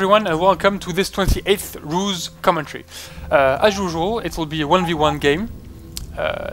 everyone and welcome to this 28th RUSE commentary. As usual, it will be a 1v1 game,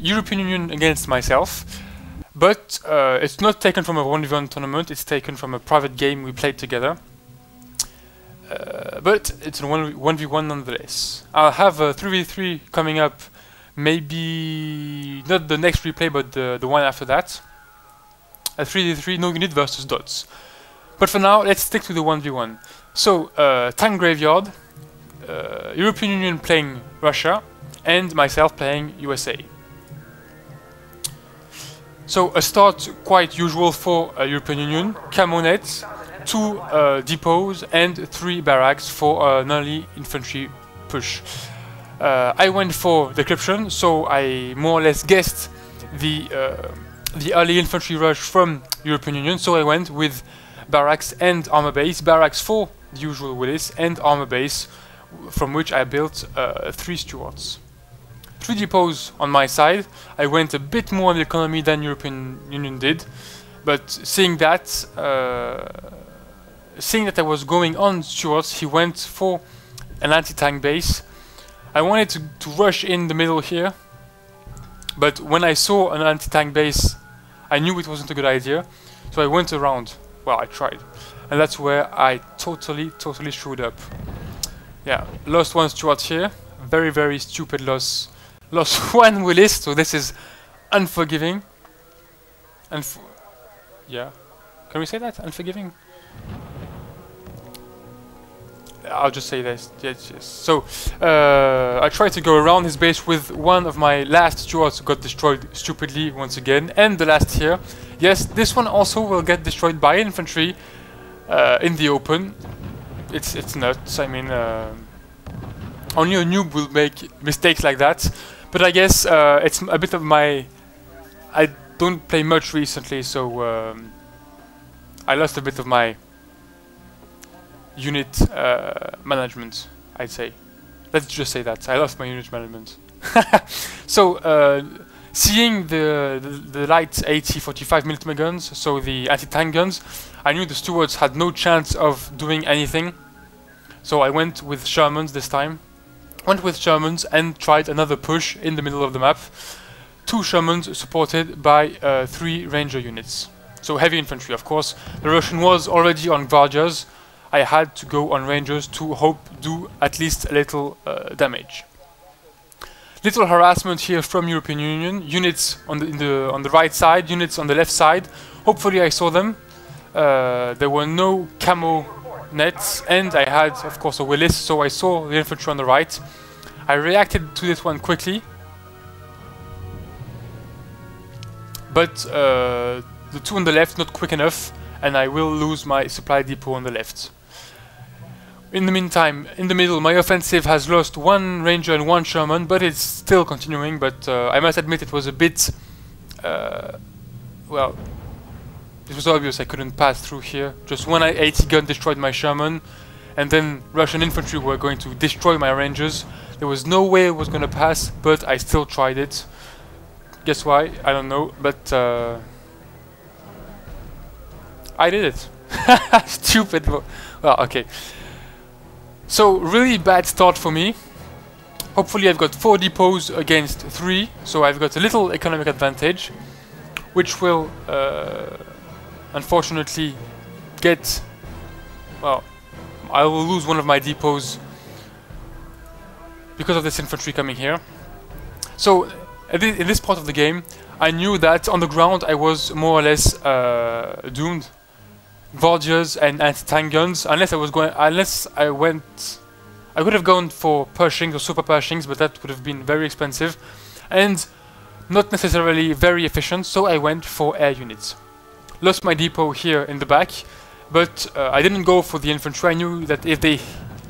European Union against myself, but it's not taken from a 1v1 tournament, it's taken from a private game we played together. But it's a 1v1 nonetheless. I'll have a 3v3 coming up, maybe not the next replay, but the one after that. A 3v3 no unit versus dots. But for now, let's stick to the 1v1. So, Tank Graveyard, European Union playing Russia, and myself playing USA. So, a start quite usual for European Union, Camonet, 2 depots and 3 barracks for an early infantry push. I went for decryption, so I more or less guessed the early infantry rush from European Union, so I went with barracks and armor base, barracks for the usual Willis, and armor base, from which I built 3 Stuarts. 3 depots on my side. I went a bit more on the economy than European Union did, but seeing that I was going on Stuarts, he went for an anti-tank base. I wanted to rush in the middle here, but when I saw an anti-tank base, I knew it wasn't a good idea, so I went around. Well, I tried, and that's where I totally screwed up. Yeah, lost 1 Stuart here, very stupid loss. Lost 1 Willis, so this is unforgiving. Yeah, can we say that? Unforgiving? I'll just say this. Yes. So I tried to go around his base with one of my last Stuarts, got destroyed stupidly once again, and the last here. Yes, this one also will get destroyed by infantry in the open. It's nuts. I mean, only a noob will make mistakes like that. But I guess it's a bit of my. I don't play much recently, so I lost a bit of my unit management, I'd say. Let's just say that. I lost my unit management. So, seeing the light AT-45mm guns, so the anti-tank guns, I knew the Stuarts had no chance of doing anything. So I went with Shermans this time. Went with Shermans and tried another push in the middle of the map. 2 Shermans supported by 3 Ranger units. So heavy infantry, of course. The Russian was already on Gvardias. I had to go on Rangers to hope do at least a little damage. Little harassment here from European Union. Units on the right side, units on the left side. Hopefully I saw them. There were no camo nets, and I had, of course, a Willis, so I saw the infantry on the right. I reacted to this one quickly, but the 2 on the left not quick enough, and I will lose my supply depot on the left. In the meantime, in the middle, my offensive has lost 1 Ranger and 1 Sherman, but it's still continuing. But I must admit it was a bit, well, it was obvious I couldn't pass through here. Just one AT gun destroyed my Sherman, and then Russian infantry were going to destroy my Rangers. There was no way it was going to pass, but I still tried it. Guess why? I don't know, but I did it. Stupid. Well, okay. So, really bad start for me. Hopefully I've got 4 depots against 3, so I've got a little economic advantage, which will unfortunately get, well, I will lose one of my depots because of this infantry coming here. So, in this part of the game, I knew that on the ground I was more or less doomed. Gvardias and anti-tank guns, I could have gone for Pershings or super Pershings, but that would have been very expensive and not necessarily very efficient, so I went for air units. Lost my depot here in the back, but I didn't go for the infantry. I knew that if they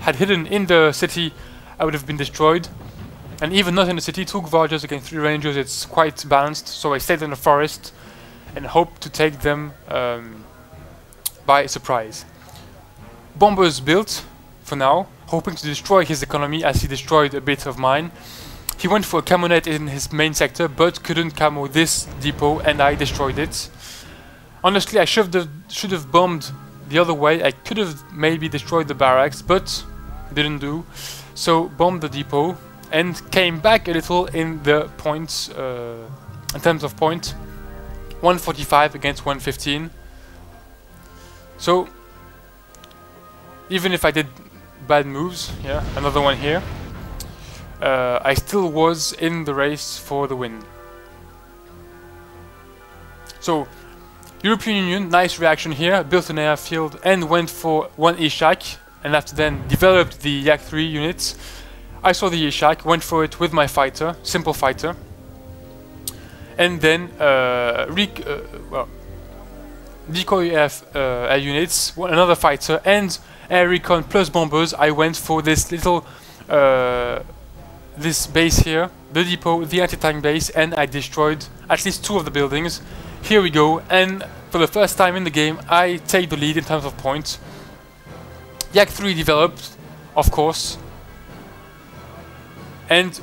had hidden in the city, I would have been destroyed. And even not in the city, 2 Gvardias against 3 Rangers, it's quite balanced, so I stayed in the forest and hoped to take them by surprise. Bombers built, for now, hoping to destroy his economy as he destroyed a bit of mine. He went for a camonet in his main sector, but couldn't camo this depot, and I destroyed it. Honestly, I should have bombed the other way. I could have maybe destroyed the barracks, but didn't do. So bombed the depot and came back a little in the points, in terms of point. 145 against 115. So even if I did bad moves, yeah, another one here, I still was in the race for the win. So European Union, nice reaction here, built an airfield and went for one Ishak, and after then developed the Yak 3 units. I saw the Ishak, went for it with my fighter, simple fighter, and then decoy air units, another fighter, and air recon plus bombers. I went for this little this base here, the depot, the anti-tank base, and I destroyed at least 2 of the buildings. Here we go, and for the first time in the game I take the lead in terms of points. Yak 3 developed, of course, and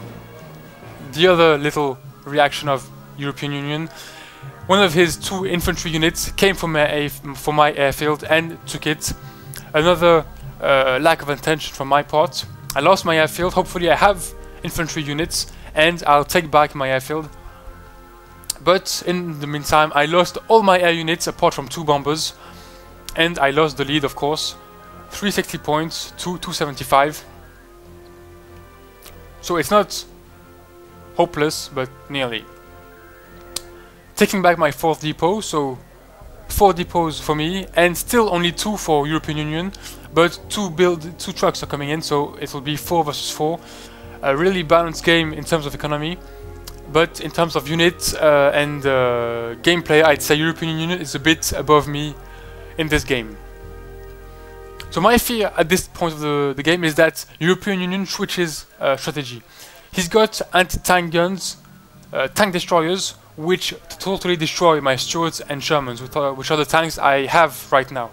the other little reaction of European Union, one of his 2 infantry units came from my airfield and took it. Another lack of attention from my part. I lost my airfield. Hopefully I have infantry units and I'll take back my airfield. But in the meantime I lost all my air units apart from 2 bombers, and I lost the lead, of course. 360 points to 275. So it's not hopeless, but nearly. Taking back my 4th depot, so 4 depots for me, and still only 2 for European Union, but 2 trucks are coming in, so it will be 4 versus 4. A really balanced game in terms of economy, but in terms of units and gameplay, I'd say European Union is a bit above me in this game. So my fear at this point of the game is that European Union switches strategy. He's got anti-tank guns, tank destroyers, which totally destroy my Stuarts and Shermans, which are the tanks I have right now.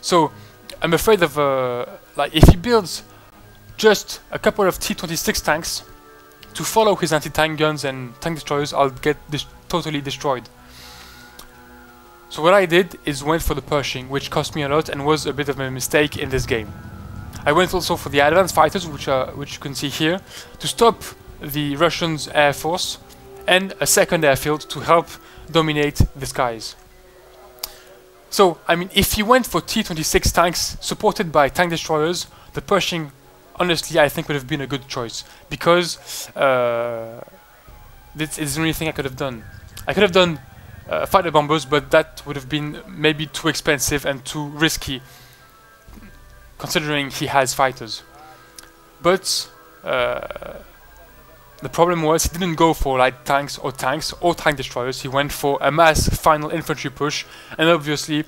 So I'm afraid of like if he builds just a couple of T-26 tanks to follow his anti-tank guns and tank destroyers, I'll get totally destroyed. So what I did is went for the Pershing, which cost me a lot and was a bit of a mistake in this game. I went also for the advanced fighters, which you can see here, to stop the Russians' air force, and a second airfield to help dominate the skies. So, I mean, if you went for T-26 tanks supported by tank destroyers, the Pershing, honestly, I think would have been a good choice, because this is the only thing I could have done. I could have done fighter bombers, but that would have been maybe too expensive and too risky, considering he has fighters. But the problem was he didn't go for light tanks or tank destroyers. He went for a mass final infantry push, and obviously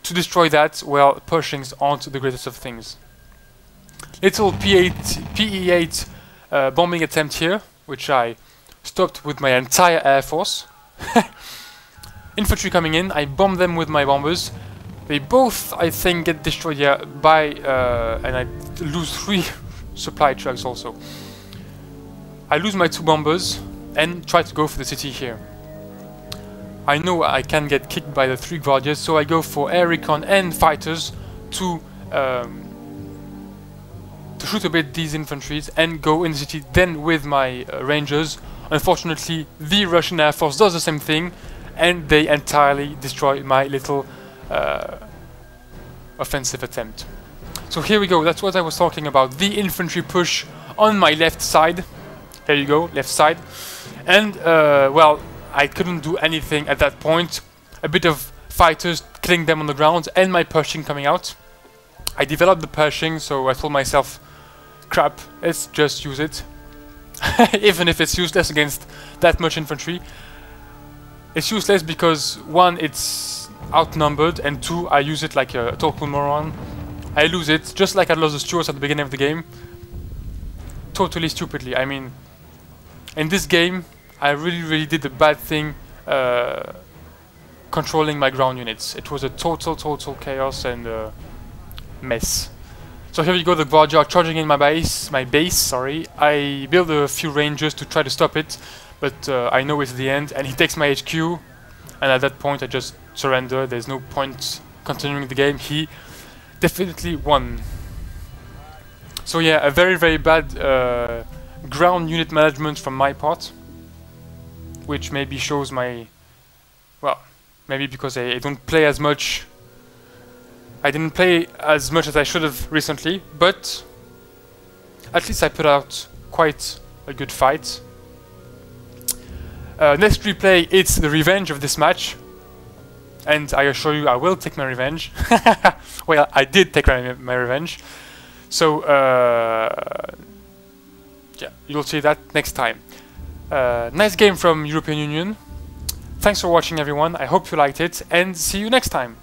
to destroy that, well, Pershings aren't the greatest of things. Little PE-8 bombing attempt here, which I stopped with my entire air force. Infantry coming in, I bomb them with my bombers. They both, I think, get destroyed here by and I lose 3 supply trucks also. I lose my 2 bombers and try to go for the city here. I know I can get kicked by the 3 Guardias, so I go for air recon and fighters to shoot a bit these infantries and go in the city then with my Rangers. Unfortunately, the Russian Air Force does the same thing, and they entirely destroy my little offensive attempt. So here we go, that's what I was talking about, the infantry push on my left side. There you go, left side. And, well, I couldn't do anything at that point. A bit of fighters killing them on the ground, and my Pershing coming out. I developed the Pershing, so I told myself, crap, let's just use it. Even if it's useless against that much infantry. It's useless because 1, it's outnumbered, and 2, I use it like a total moron. I lose it, just like I lost the Stuarts at the beginning of the game. Totally stupidly. I mean, in this game, I really did a bad thing controlling my ground units. It was a total chaos and mess. So here we go, the Guardia are charging in my base, sorry. I build a few Rangers to try to stop it, but I know it's the end, and he takes my HQ, and at that point I just surrender. There's no point continuing the game, he definitely won. So yeah, a very, very bad ground unit management from my part, which maybe shows my, well, maybe because I don't play as much. I didn't play as much as I should have recently, but at least I put out quite a good fight. Next replay, it's the revenge of this match, and I assure you I will take my revenge. Well, I did take my revenge, so yeah, you'll see that next time. Nice game from European Union. Thanks for watching, everyone. I hope you liked it, and see you next time.